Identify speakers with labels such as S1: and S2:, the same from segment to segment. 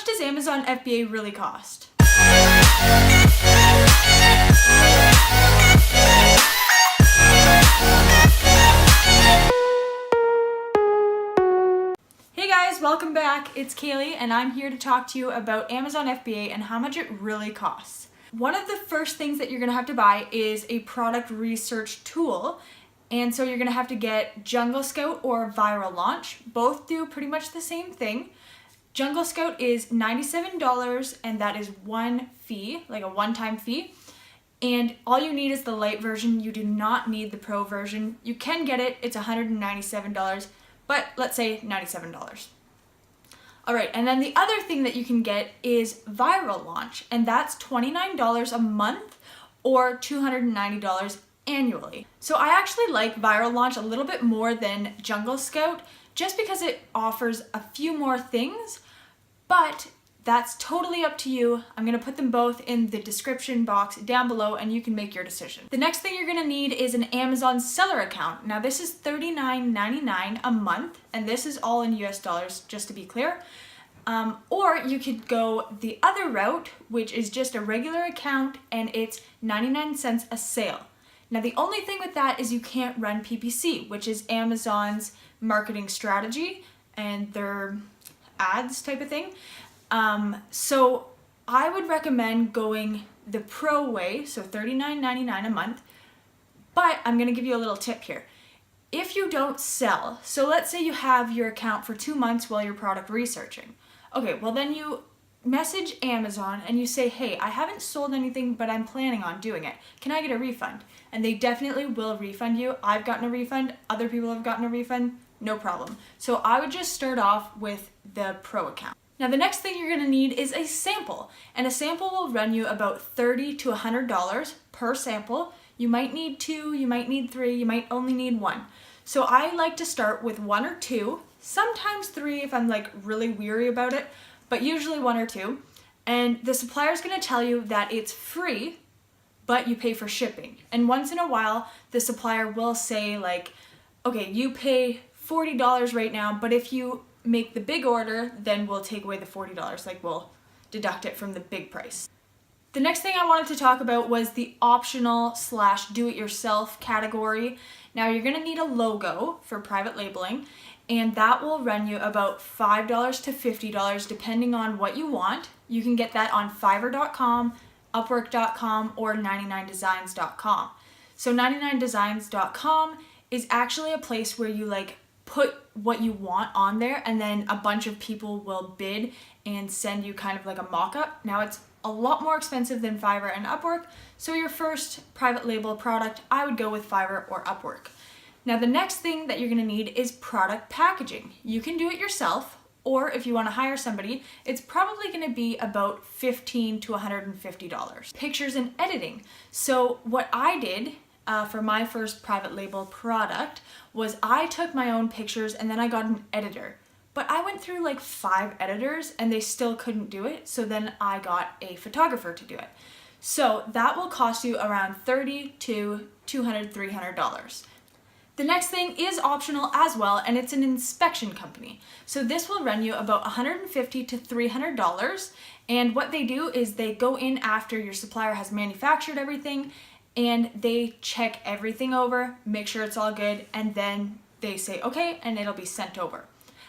S1: much does Amazon FBA really cost? Hey guys, welcome back. It's Kaylee and I'm here to talk to you about Amazon FBA and how much it really costs. One of the first things that you're going to have to buy is a product research tool. And so you're going to have to get Jungle Scout or Viral Launch. Both do pretty much the same thing. Jungle Scout is $97 and that is one fee, like a one-time fee. And all you need is the light version. You do not need the pro version. You can get it. It's $197, but let's say $97. All right, and then the other thing that you can get is Viral Launch, and that's $29 a month or $290 annually. So I actually like Viral Launch a little bit more than Jungle Scout just because it offers a few more things, but that's totally up to you. I'm gonna put them both in the description box down below and you can make your decision. The next thing you're gonna need is an Amazon seller account. Now this is $39.99 a month, and this is all in US dollars, just to be clear. Or you could go the other route, which is just a regular account and it's 99 cents a sale. Now the only thing with that is you can't run PPC, which is Amazon's marketing strategy and their ads type of thing. So I would recommend going the pro way, so $39.99 a month, but I'm gonna give you a little tip here. If you don't sell, so let's say you have your account for 2 months while you're product researching. Okay, well then you message Amazon and you say, hey, I haven't sold anything, but I'm planning on doing it. Can I get a refund? And they definitely will refund you. I've gotten a refund, other people have gotten a refund, no problem. So I would just start off with the pro account. Now the next thing you're gonna need is a sample, and a sample will run you about $30 to $100 per sample. You might need 2, you might need 3, you might only need 1. So I like to start with 1 or 2, sometimes 3 if I'm like really weary about it, but usually 1 or 2. And the supplier's gonna tell you that it's free, but you pay for shipping. And once in a while, the supplier will say like, okay, you pay $40 right now, but if you make the big order, then we'll take away the $40, like we'll deduct it from the big price. The next thing I wanted to talk about was the optional / do-it-yourself category. Now you're gonna need a logo for private labeling, and that will run you about $5 to $50 depending on what you want. You can get that on Fiverr.com, Upwork.com, or 99designs.com. So 99designs.com is actually a place where you like put what you want on there, and then a bunch of people will bid and send you kind of like a mock-up. Now it's a lot more expensive than Fiverr and Upwork, so your first private label product, I would go with Fiverr or Upwork. Now the next thing that you're gonna need is product packaging. You can do it yourself, or if you wanna hire somebody, it's probably gonna be about $15 to $150. Pictures and editing. So what I did for my first private label product was I took my own pictures and then I got an editor. But I went through like 5 editors and they still couldn't do it, so then I got a photographer to do it. So that will cost you around $30 to $200, $300. The next thing is optional as well, and it's an inspection company. So this will run you about $150 to $300, and what they do is they go in after your supplier has manufactured everything and they check everything over, make sure it's all good, and then they say okay, and it'll be sent over.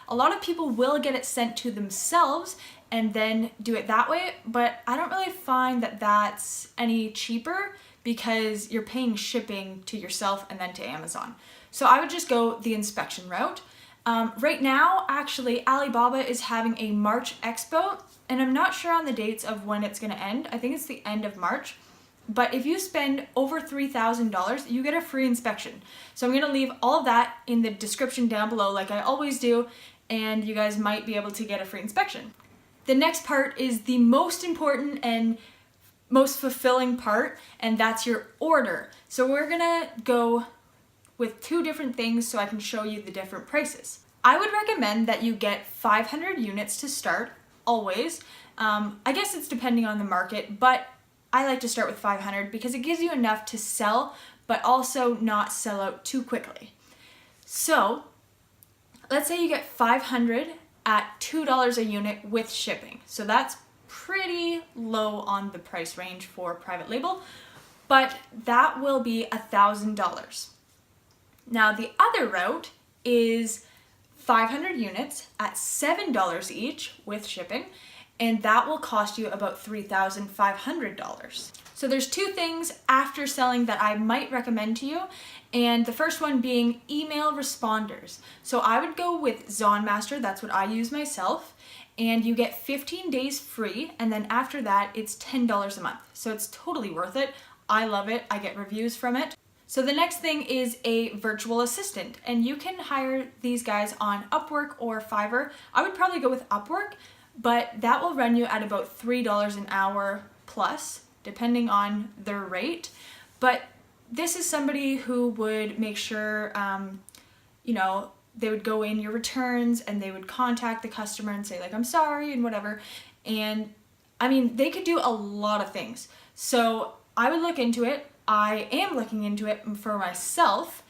S1: A lot of people will get it sent to themselves and then do it that way, but I don't really find that that's any cheaper because you're paying shipping to yourself and then to Amazon. So I would just go the inspection route. Right now, actually, Alibaba is having a March Expo, and I'm not sure on the dates of when it's gonna end. I think it's the end of March. But if you spend over $3,000, you get a free inspection. So I'm gonna leave all of that in the description down below like I always do, and you guys might be able to get a free inspection. The next part is the most important and most fulfilling part, and that's your order. So we're gonna go with 2 different things so I can show you the different prices. I would recommend that you get 500 units to start, always. I guess it's depending on the market, but I like to start with 500 because it gives you enough to sell, but also not sell out too quickly. So let's say you get 500 at $2 a unit with shipping. So that's pretty low on the price range for private label, but that will be $1,000. Now the other route is 500 units at $7 each with shipping, and that will cost you about $3,500. So there's two things after selling that I might recommend to you, and the first one being email responders. So I would go with Zonmaster, that's what I use myself, and you get 15 days free, and then after that it's $10 a month. So it's totally worth it. I love it. I get reviews from it. So the next thing is a virtual assistant, and you can hire these guys on Upwork or Fiverr. I would probably go with Upwork, but that will run you at about $3 an hour plus, depending on their rate. But this is somebody who would make sure, they would go in your returns and they would contact the customer and say like, I'm sorry and whatever. And I mean, they could do a lot of things. So I would look into it. I am looking into it for myself,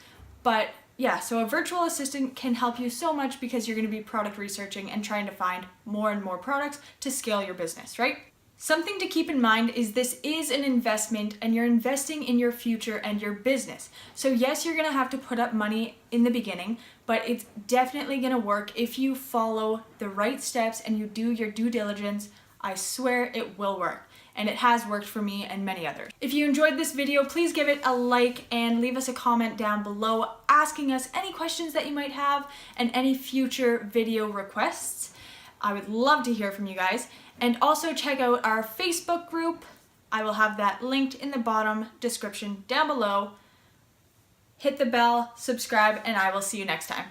S1: but yeah, so a virtual assistant can help you so much because you're going to be product researching and trying to find more and more products to scale your business, right? Something to keep in mind is this is an investment and you're investing in your future and your business. So yes, you're going to have to put up money in the beginning, but it's definitely going to work if you follow the right steps and you do your due diligence. I swear it will work. And it has worked for me and many others. If you enjoyed this video, please give it a like and leave us a comment down below asking us any questions that you might have and any future video requests. I would love to hear from you guys. And also check out our Facebook group. I will have that linked in the bottom description down below. Hit the bell, subscribe, and I will see you next time.